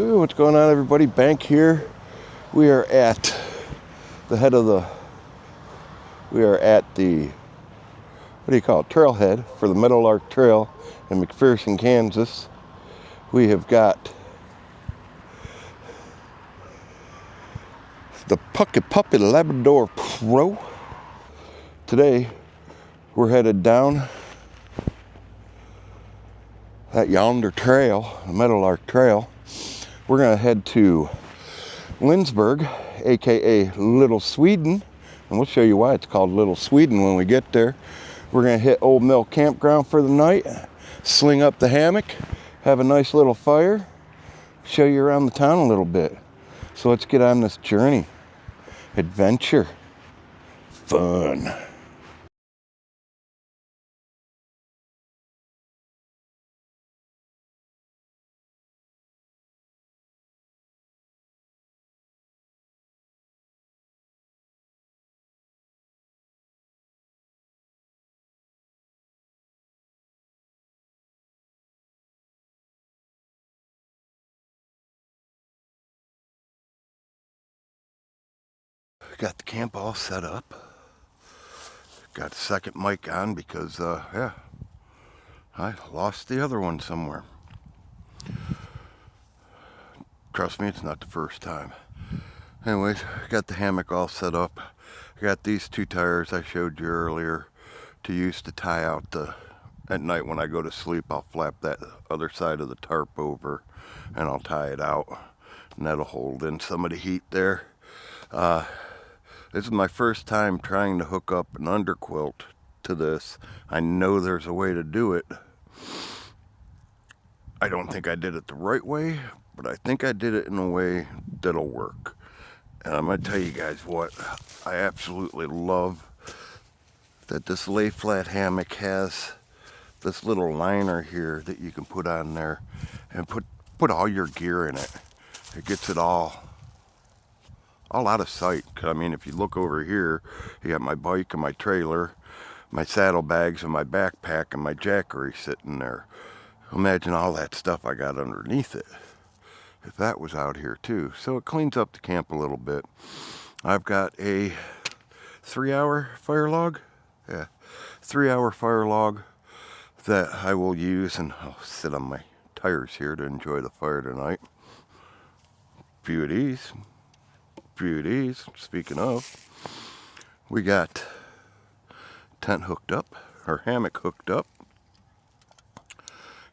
Ooh, what's going on, everybody? Bank here. We are at the head of the, what do you call it, trailhead for the Meadowlark Trail in McPherson, Kansas. We have got the Puckipuppy Labrador Pro. Today, we're headed down that yonder trail, the Meadowlark Trail. We're going to head to Lindsborg, aka Little Sweden, and we'll show you why it's called Little Sweden when we get there. We're going to hit Old Mill Campground for the night, sling up the hammock, have a nice little fire, show you around the town a little bit. So let's get on this journey. Adventure. Fun. Got the camp all set up. Got the second mic on because, I lost the other one somewhere. Trust me, it's not the first time. Anyways, got the hammock all set up. I got these two tires I showed you earlier to use to tie out at night when I go to sleep. I'll flap that other side of the tarp over and I'll tie it out, and that'll hold in some of the heat there. This is my first time trying to hook up an underquilt to this. I know there's a way to do it. I don't think I did it the right way, but I think I did it in a way that'll work. And I'm going to tell you guys what, I absolutely love that this Layflat hammock has this little liner here that you can put on there and put all your gear in it. It gets it all out of sight. I mean, if you look over here, you got my bike and my trailer, my saddlebags and my backpack and my jackery sitting there. Imagine all that stuff I got underneath it, if that was out here too. So it cleans up the camp a little bit. I've got a 3-hour fire log. Yeah, 3-hour fire log that I will use, and I'll sit on my tires here to enjoy the fire tonight. Few of these. Speaking of, we got tent hooked up, or hammock hooked up.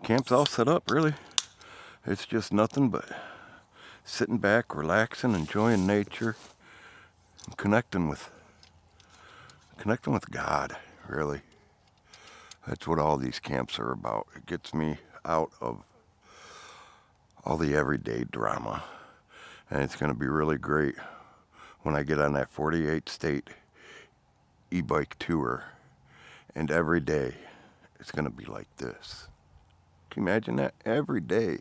Camp's all set up, really. It's just nothing but sitting back, relaxing, enjoying nature, and connecting with God, really. That's what all these camps are about. It gets me out of all the everyday drama. And it's going to be really great when I get on that 48 state e-bike tour. And every day it's going to be like this. Can you imagine that? Every day.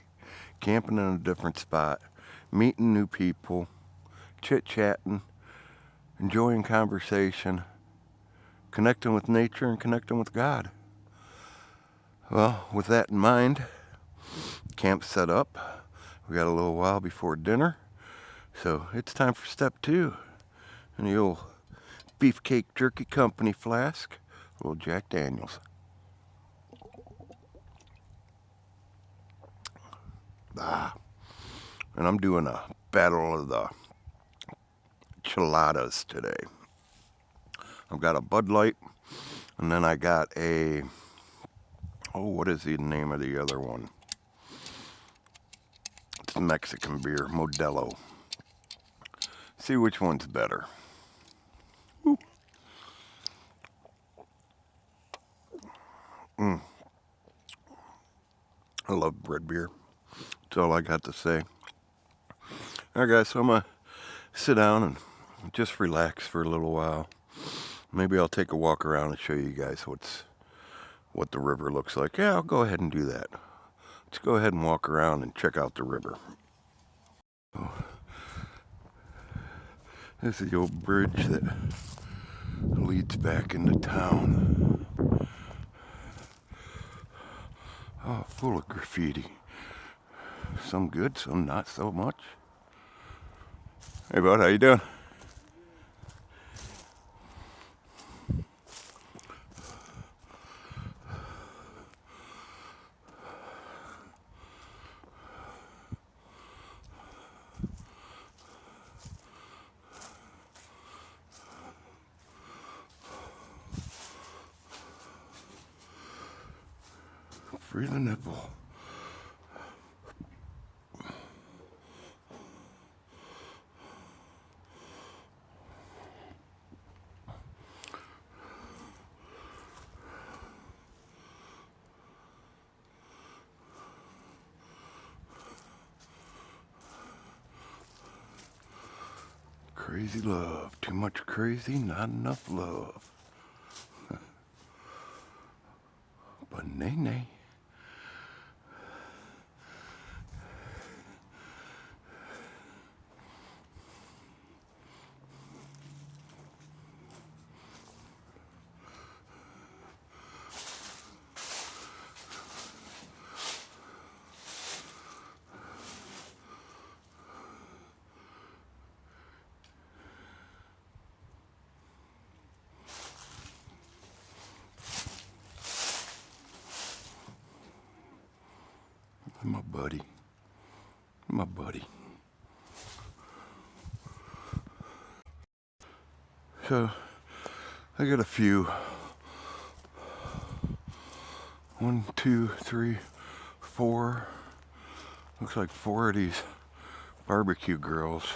Camping in a different spot. Meeting new people. Chit-chatting. Enjoying conversation. Connecting with nature and connecting with God. Well, with that in mind, camp's set up. We got a little while before dinner. So it's time for step 2. And the old Beefcake Jerky Company flask. A little Jack Daniels. And I'm doing a battle of the chiladas today. I've got a Bud Light, and then I got a, what is the name of the other one? It's a Mexican beer, Modelo. See which one's better. Ooh. I love bread beer. That's all I got to say. Alright guys, so I'm going to sit down and just relax for a little while. Maybe I'll take a walk around and show you guys what the river looks like. Yeah, I'll go ahead and do that. Let's go ahead and walk around and check out the river. Oh. This is the old bridge that leads back into town. Oh, full of graffiti. Some good, some not so much. Hey bud, how you doing? Free the nipple. Crazy love. Too much crazy, not enough love. But nay nay. My buddy. My buddy. So, I got a few. 1, 2, 3, 4. Looks like 4 of these barbecue grills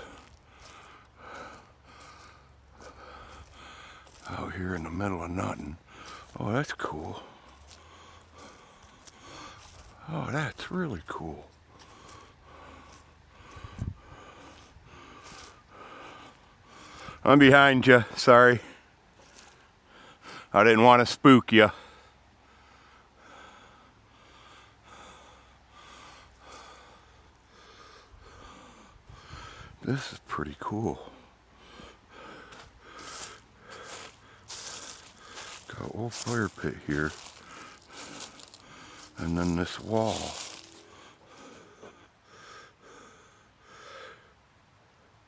out here in the middle of nothing. Oh, that's cool. Oh, that's really cool. I'm behind you, sorry. I didn't want to spook you. This is pretty cool. Got a little fire pit here. And then this wall.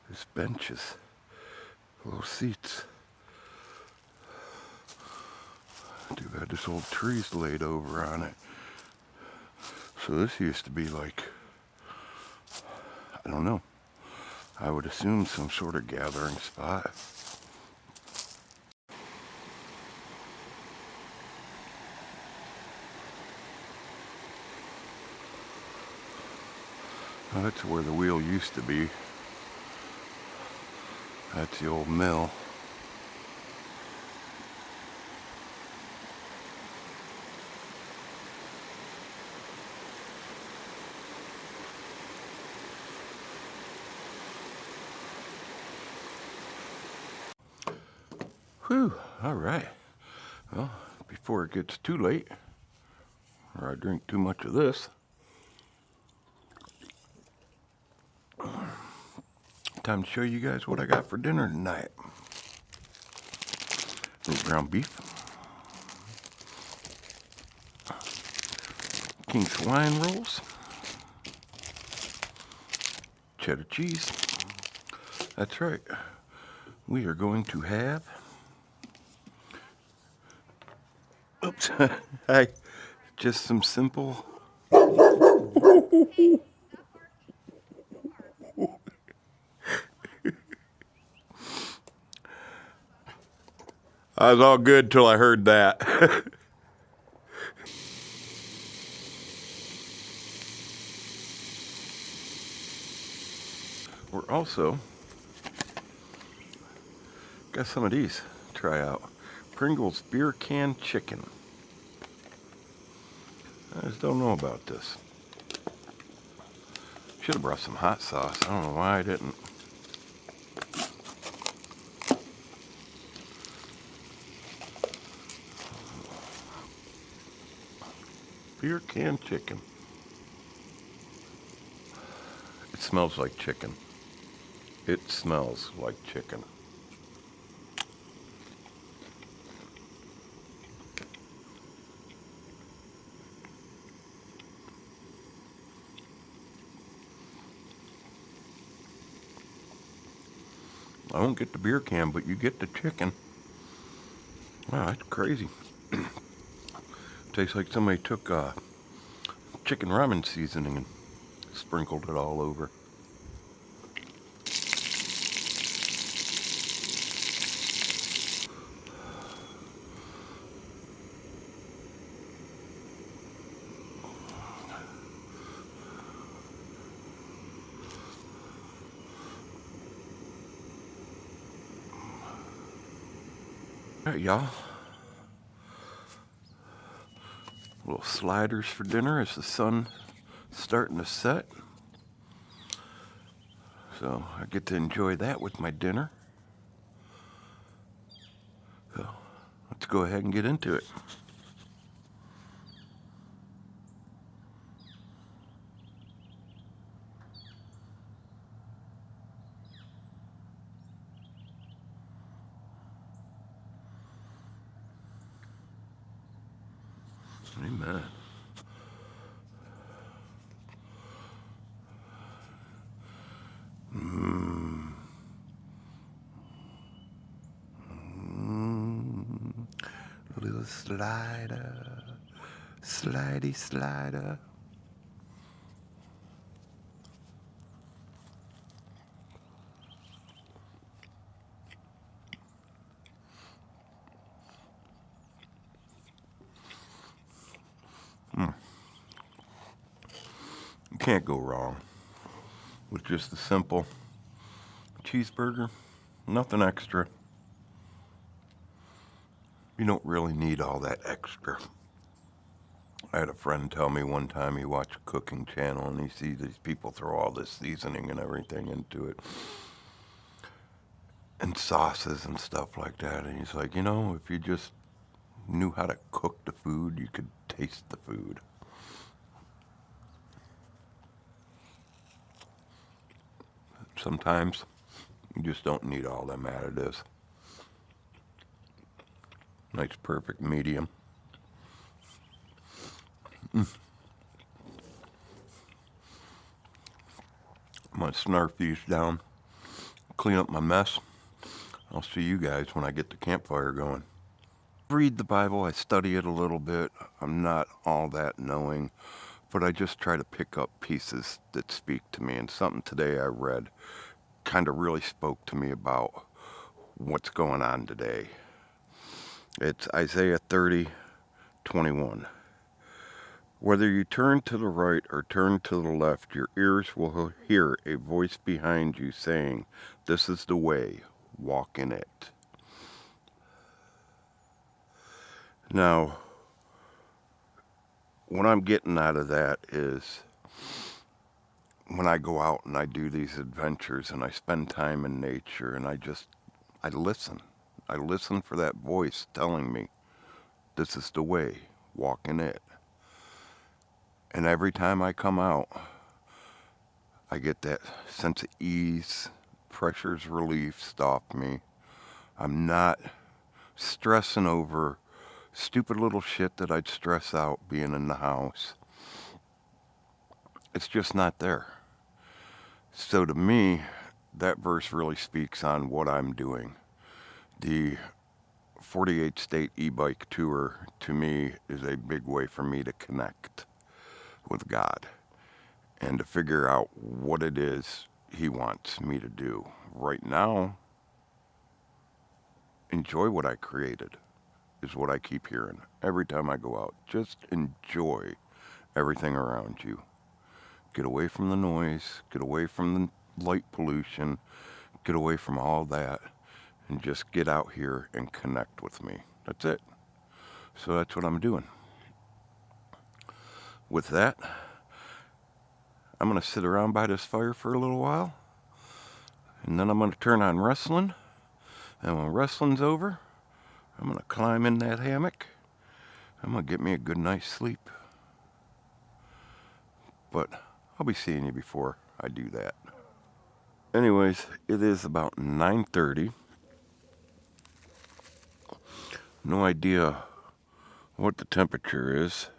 There's benches. Little seats. Too bad this old tree's laid over on it. So this used to be like, I don't know. I would assume some sort of gathering spot. Well, that's where the wheel used to be. That's the old mill. Whew, all right. Well, before it gets too late, or I drink too much of this, time to show you guys what I got for dinner tonight. Little ground beef, king swine rolls, cheddar cheese. That's right. We are going to have, oops, hi, just some simple, I was all good till I heard that. We're also got some of these to try out. Pringles Beer Can Chicken. I just don't know about this. Should have brought some hot sauce. I don't know why I didn't. Beer Can Chicken. It smells like chicken. It smells like chicken. I don't get the beer can, but you get the chicken. Wow, that's crazy. Tastes like somebody took chicken ramen seasoning and sprinkled it all over. All right, y'all. Little sliders for dinner as the sun's starting to set. So I get to enjoy that with my dinner. So let's go ahead and get into it. Amen. Little slider, slidey slider. You can't go wrong with just a simple cheeseburger, nothing extra. You don't really need all that extra. I had a friend tell me one time he watched a cooking channel and he sees these people throw all this seasoning and everything into it. And sauces and stuff like that. And he's like, if you just knew how to cook the food, you could taste the food. Sometimes you just don't need all them additives. Nice perfect medium. I'm gonna snarf these down, clean up my mess. I'll see you guys when I get the campfire going. Read the Bible, I study it a little bit. I'm not all that knowing, but I just try to pick up pieces that speak to me. And something today I read kind of really spoke to me about what's going on today. It's Isaiah 30:21. Whether you turn to the right or turn to the left, your ears will hear a voice behind you saying, "This is the way, walk in it." Now, what I'm getting out of that is when I go out and I do these adventures and I spend time in nature and I listen. I listen for that voice telling me, "This is the way, walk in it." And every time I come out, I get that sense of ease, pressure's relieved off me. I'm not stressing over stupid little shit that I'd stress out being in the house. It's just not there. So to me, that verse really speaks on what I'm doing. The 48 state e-bike tour to me is a big way for me to connect with God and to figure out what it is he wants me to do. Right now, enjoy what I created is what I keep hearing every time I go out. Just enjoy everything around you. Get away from the noise, get away from the light pollution, get away from all that, and just get out here and connect with me. That's it. So that's what I'm doing. With that, I'm going to sit around by this fire for a little while, and then I'm going to turn on wrestling, and when wrestling's over, I'm going to climb in that hammock. I'm going to get me a good night's sleep. But I'll be seeing you before I do that. Anyways, it is about 9:30. No idea what the temperature is,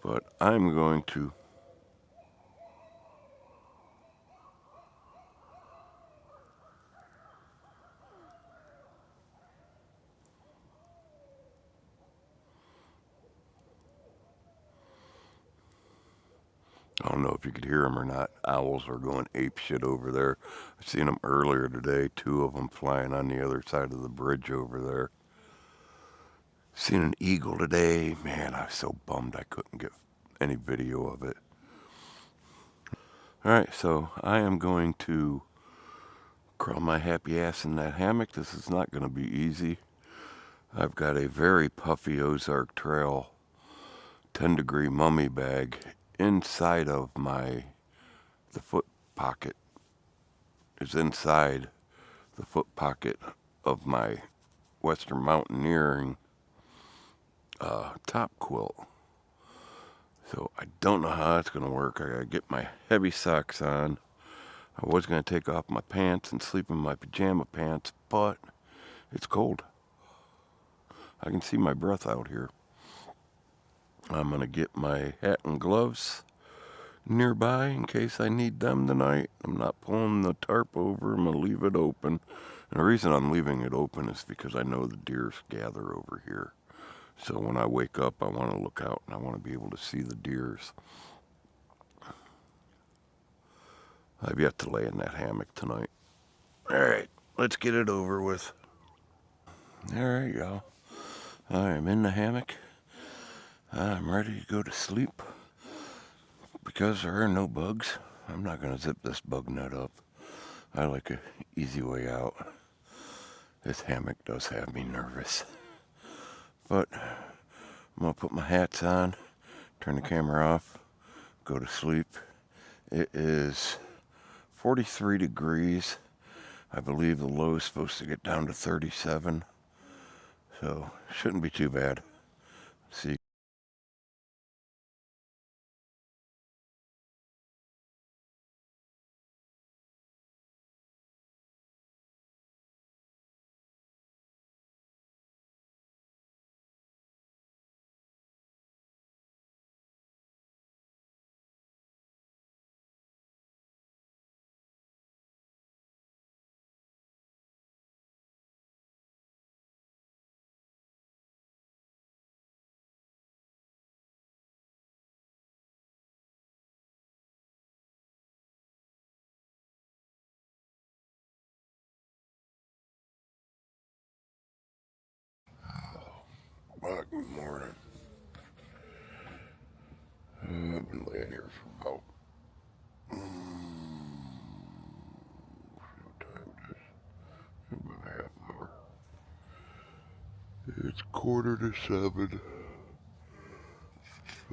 but I'm going to I don't know if you could hear them or not. Owls are going ape shit over there. I seen them earlier today, 2 of them flying on the other side of the bridge over there. Seen an eagle today. Man, I was so bummed I couldn't get any video of it. Alright, so I am going to crawl my happy ass in that hammock. This is not going to be easy. I've got a very puffy Ozark Trail 10-degree mummy bag inside of the foot pocket. Is inside the foot pocket of my Western Mountaineering top quilt. So I don't know how that's going to work. I got to get my heavy socks on. I was going to take off my pants and sleep in my pajama pants, but it's cold. I can see my breath out here. I'm going to get my hat and gloves nearby in case I need them tonight. I'm not pulling the tarp over. I'm going to leave it open. And the reason I'm leaving it open is because I know the deers gather over here. So when I wake up, I want to look out and I want to be able to see the deers. I've yet to lay in that hammock tonight. Alright, let's get it over with. Alright, y'all. I am in the hammock. I'm ready to go to sleep. Because there are no bugs, I'm not going to zip this bug net up. I like an easy way out. This hammock does have me nervous. But I'm going to put my hats on, turn the camera off, go to sleep. It is 43 degrees. I believe the low is supposed to get down to 37. So, shouldn't be too bad. See. Good morning. I've been laying here for about what time it is? About a half hour. It's 6:45.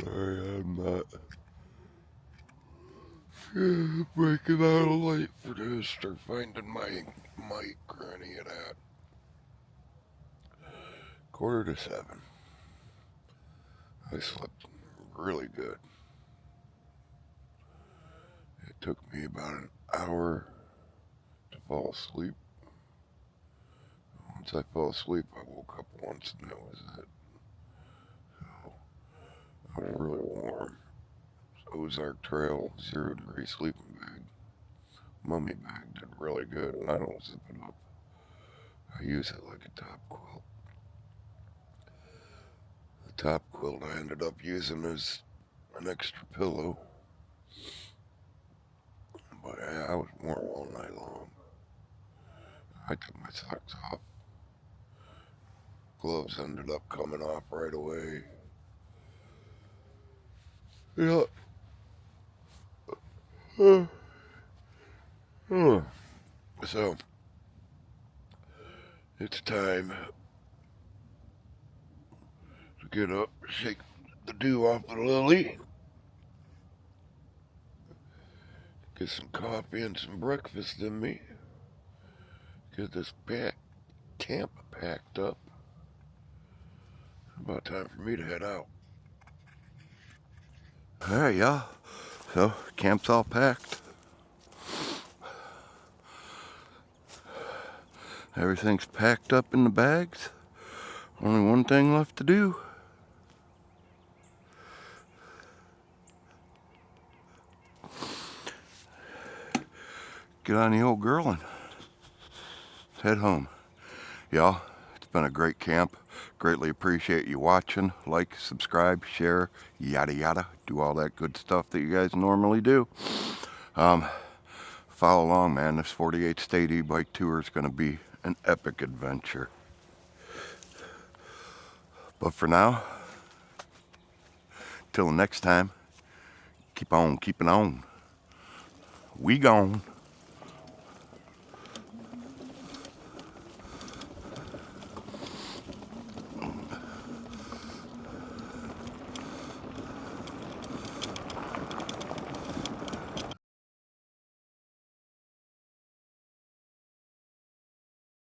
Sorry, I'm not breaking out late for this or finding my mic or any of that. 6:45. I slept really good. It took me about an hour to fall asleep. Once I fell asleep, I woke up once and that was it. So, I was really warm. Ozark Trail 0-degree sleeping bag. Mummy bag did really good, and I don't zip it up. I use it like a top quilt. The top quilt I ended up using as an extra pillow. But I was warm all night long. I took my socks off. Gloves ended up coming off right away. Yeah. So, it's time to get up, shake the dew off the lily, get some coffee and some breakfast in me, get this camp packed up. About time for me to head out. Alright, y'all. So, camp's all packed. Everything's packed up in the bags. Only one thing left to do. Get on the old girl and head home. Y'all, it's been a great camp. Greatly appreciate you watching. Like, subscribe, share, yada yada. Do all that good stuff that you guys normally do. Follow along, man. This 48 state e-bike tour is going to be an epic adventure. But for now, till next time, keep on keeping on. We gone.